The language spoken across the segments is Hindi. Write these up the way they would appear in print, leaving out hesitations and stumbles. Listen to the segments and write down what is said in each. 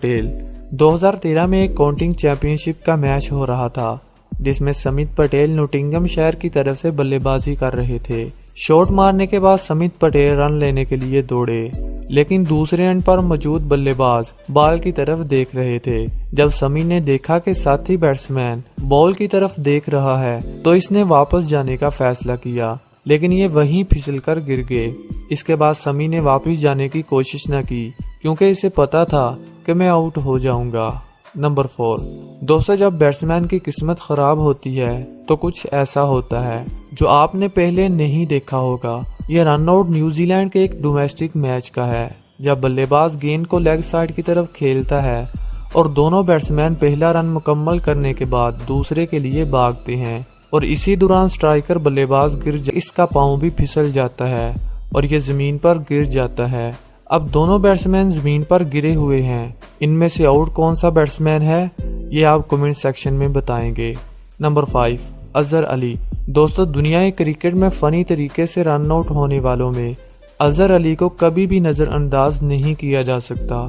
पटेल। 2013 में एक काउंटिंग चैंपियनशिप का मैच हो रहा था जिसमें समित पटेल नोटिंगमशायर की तरफ से बल्लेबाजी कर रहे थे। शॉट मारने के बाद समित पटेल रन लेने के लिए दौड़े, लेकिन दूसरे एंड पर मौजूद बल्लेबाज बॉल की तरफ देख रहे थे। जब समी ने देखा कि साथी बैट्समैन बॉल की तरफ देख रहा है तो इसने वापस जाने का फैसला किया, लेकिन ये वहीं फिसलकर गिर गए। इसके बाद समी ने वापस जाने की कोशिश न की क्योंकि इसे पता था कि मैं आउट हो जाऊंगा। नंबर 4। दोस्तों, जब बैट्समैन की किस्मत खराब होती है तो कुछ ऐसा होता है जो आपने पहले नहीं देखा होगा। यह रनआउट न्यूजीलैंड के एक डोमेस्टिक मैच का है, जब बल्लेबाज गेंद को लेग साइड की तरफ खेलता है और दोनों बैट्समैन पहला रन मुकम्मल करने के बाद दूसरे के लिए भागते हैं और इसी दौरान स्ट्राइकर बल्लेबाज इसका पांव भी फिसल जाता है और यह जमीन पर गिर जाता है। अब दोनों बैट्समैन जमीन पर गिरे हुए हैं। इनमें से आउट कौन सा बैट्समैन है ये आप कमेंट सेक्शन में बताएंगे। नंबर 5। अजहर अली। दोस्तों, दुनिया के क्रिकेट में फनी तरीके से रन आउट होने वालों में अजहर अली को कभी भी नजरअंदाज नहीं किया जा सकता।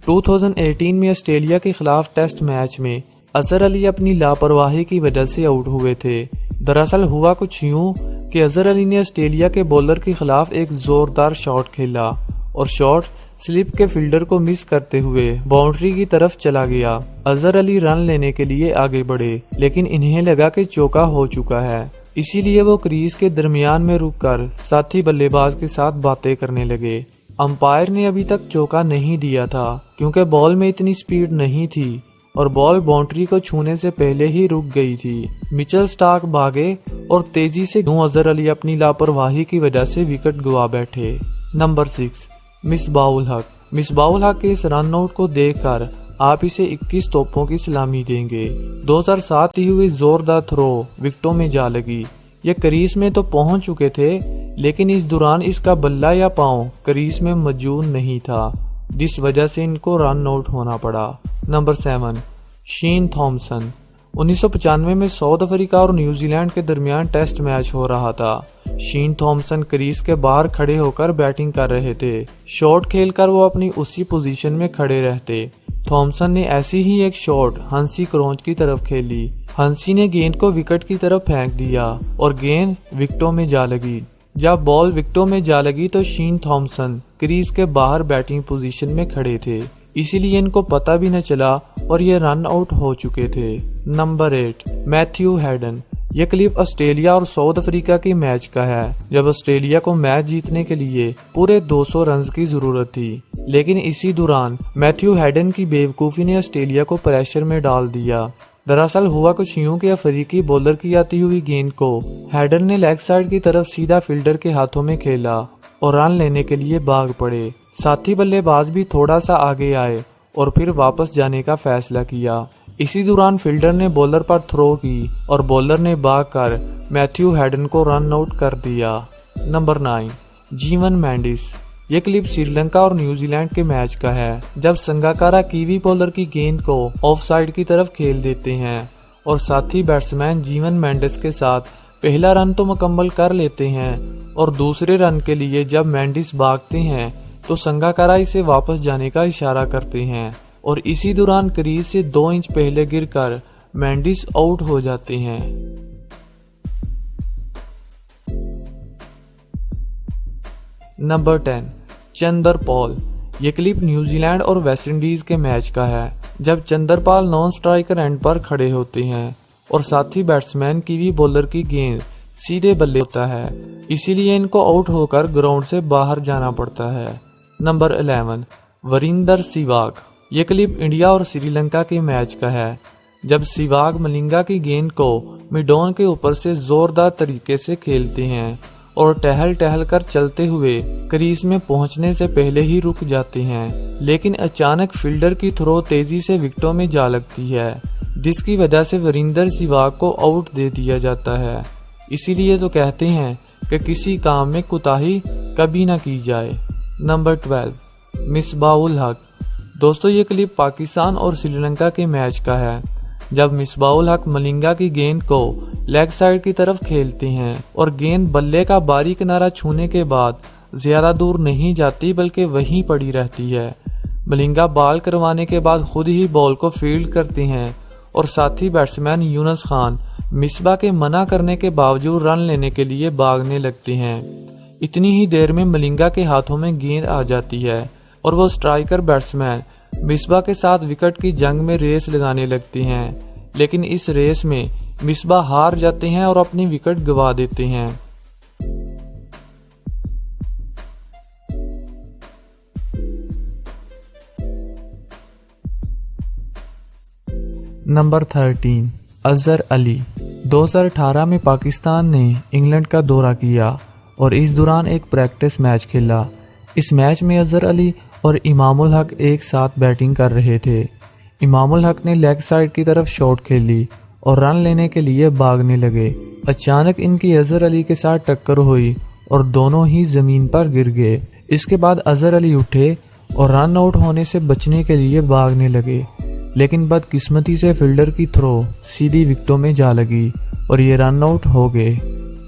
2018 में ऑस्ट्रेलिया के खिलाफ टेस्ट मैच में अजहर अली अपनी लापरवाही की वजह से आउट हुए थे। दरअसल हुआ कुछ यूं कि अजहर अली ने ऑस्ट्रेलिया के बॉलर के खिलाफ एक जोरदार शॉट खेला और शॉट स्लिप के फील्डर को मिस करते हुए बाउंड्री की तरफ चला गया। अजहर अली रन लेने के लिए आगे बढ़े, लेकिन इन्हें लगा कि चौका हो चुका है, इसीलिए वो क्रीज के दरमियान में रुककर साथी बल्लेबाज के साथ बातें करने लगे। अंपायर ने अभी तक चौका नहीं दिया था क्योंकि बॉल में इतनी स्पीड नहीं थी और बॉल बाउंड्री को छूने से पहले ही रुक गई थी। मिचेल स्टार्क भागे और तेजी से अजहर अली अपनी लापरवाही की वजह से विकेट गंवा बैठे। नंबर 6। मिसबाउल हक। मिसबाउल हक के इस रन आउट को देखकर आप इसे 21 तोपों की सलामी देंगे। 2007 ही हुई जोरदार थ्रो विकेटों में जा लगी। ये क्रीज में तो पहुंच चुके थे, लेकिन इस दौरान इसका बल्ला या पांव क्रीज में मौजूद नहीं था, जिस वजह से इनको रन आउट होना पड़ा। नंबर 7। Shane Thompson. 1995 में साउथ अफ्रीका और न्यूजीलैंड के दरमियान टेस्ट मैच हो रहा था। शेन थॉमसन क्रीज के बाहर खड़े होकर बैटिंग कर रहे थे। शॉट खेलकर वो अपनी उसी पोजीशन में खड़े रहते। थॉमसन ने ऐसी ही एक शॉट हंसी क्रॉच की तरफ खेली। हंसी ने गेंद को विकेट की तरफ फेंक दिया और गेंद विकेटों में जा लगी। जब बॉल विकेटों में जा लगी तो शेन थॉमसन क्रीज के बाहर बैटिंग पोजीशन में खड़े थे, इसीलिए इनको पता भी न चला और ये रन आउट हो चुके थे। नंबर 8। Matthew Hayden. यह क्लिप ऑस्ट्रेलिया और साउथ अफ्रीका के मैच का है, जब ऑस्ट्रेलिया को मैच जीतने के लिए पूरे 200 रन की जरूरत थी, लेकिन इसी दौरान मैथ्यू हैडन की बेवकूफ़ी ने ऑस्ट्रेलिया को प्रेशर में डाल दिया। दरअसल हुआ कुछ यूं कि अफ्रीकी बॉलर की आती हुई गेंद को हैडन ने लेग साइड की तरफ सीधा फील्डर के हाथों में खेला और रन लेने के लिए भाग पड़े। साथी बल्लेबाज भी थोड़ा सा आगे आए और फिर वापस जाने का फैसला किया। इसी दौरान फील्डर ने बॉलर पर थ्रो की और बॉलर ने भागकर मैथ्यू हैडन को रन आउट कर दिया। नंबर 9। जीवन मेंडिस। ये क्लिप श्रीलंका और न्यूजीलैंड के मैच का है, जब संगाकारा कीवी बॉलर की गेंद को ऑफ साइड की तरफ खेल देते हैं और साथी बैट्समैन जीवन मेंडिस के साथ पहला रन तो मुकम्मल कर लेते हैं और दूसरे रन के लिए जब मेंडिस भागते हैं तो संगाकारा इसे वापस जाने का इशारा करते हैं और इसी दौरान क्रीज से 2 इंच पहले गिरकर मेंडिस आउट हो जाते हैं। नंबर 10। चंद्रपाल। ये क्लिप न्यूजीलैंड और वेस्टइंडीज के मैच का है, जब चंद्रपाल नॉन स्ट्राइकर एंड पर खड़े होते हैं और साथी बैट्समैन कीवी बॉलर की गेंद सीधे बल्ले होता है, इसीलिए इनको आउट होकर ग्राउंड से बाहर जाना पड़ता है। नंबर 11। वरिंदर सहवाग। ये क्लिप इंडिया और श्रीलंका के मैच का है, जब सहवाग मलिंगा की गेंद को मिडॉन के ऊपर से जोरदार तरीके से खेलते हैं और टहल कर चलते हुए क्रीज में पहुंचने से पहले ही रुक जाते हैं, लेकिन अचानक फील्डर की थ्रो तेजी से विकेटों में जा लगती है, जिसकी वजह से वरिंदर सहवाग को आउट दे दिया जाता है। इसीलिए तो कहते हैं कि किसी काम में कुताही कभी ना की जाए। नंबर 12। मिसबाउल हक। दोस्तों, ये क्लिप पाकिस्तान और श्रीलंका के मैच का है, जब मिसबाउल हक मलिंगा की गेंद को लेग साइड की तरफ खेलते हैं और गेंद बल्ले का बारी किनारा छूने के बाद ज्यादा दूर नहीं जाती बल्कि वहीं पड़ी रहती है। मलिंगा बॉल करवाने के बाद खुद ही बॉल को फील्ड करती हैं और साथी बैट्समैन यूनुस खान मिसबा के मना करने के बावजूद रन लेने के लिए भागने लगती हैं। इतनी ही देर में मलिंगा के हाथों में गेंद आ जाती है और वो स्ट्राइकर बैट्समैन मिसबा के साथ विकेट की जंग में रेस लगाने लगती हैं, लेकिन इस रेस में मिसबा हार जाते हैं और अपनी विकेट गंवा देते हैं। नंबर 13 अजहर अली। 2018 में पाकिस्तान ने इंग्लैंड का दौरा किया और इस दौरान एक प्रैक्टिस मैच खेला। इस मैच में अजहर अली और इमामुल हक एक साथ बैटिंग कर रहे थे। इमामुल हक ने लेग साइड की तरफ शॉट खेली और रन लेने के लिए भागने लगे। अचानक इनकी अजहर अली के साथ टक्कर हुई और दोनों ही जमीन पर गिर गए। इसके बाद अजहर अली उठे और रन आउट होने से बचने के लिए भागने लगे, लेकिन बदकिस्मती से फील्डर की थ्रो सीधी विकेटों में जा लगी और ये रन आउट हो गए।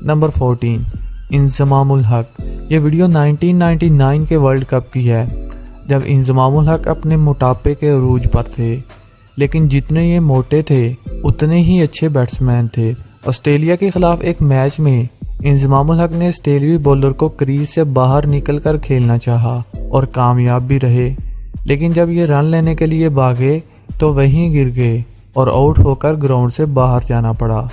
नंबर 14 इंजमामुल हक। ये वीडियो 1999 के वर्ल्ड कप की है, जब इंजमामुल हक अपने मोटापे के अरूज पर थे, लेकिन जितने ये मोटे थे उतने ही अच्छे बैट्समैन थे। ऑस्ट्रेलिया के खिलाफ एक मैच में इंजमामुल हक ने ऑस्ट्रेलियाई बॉलर को क्रीज से बाहर निकलकर खेलना चाहा और कामयाब भी रहे, लेकिन जब ये रन लेने के लिए भागे तो वहीं गिर गए और आउट होकर ग्राउंड से बाहर जाना पड़ा।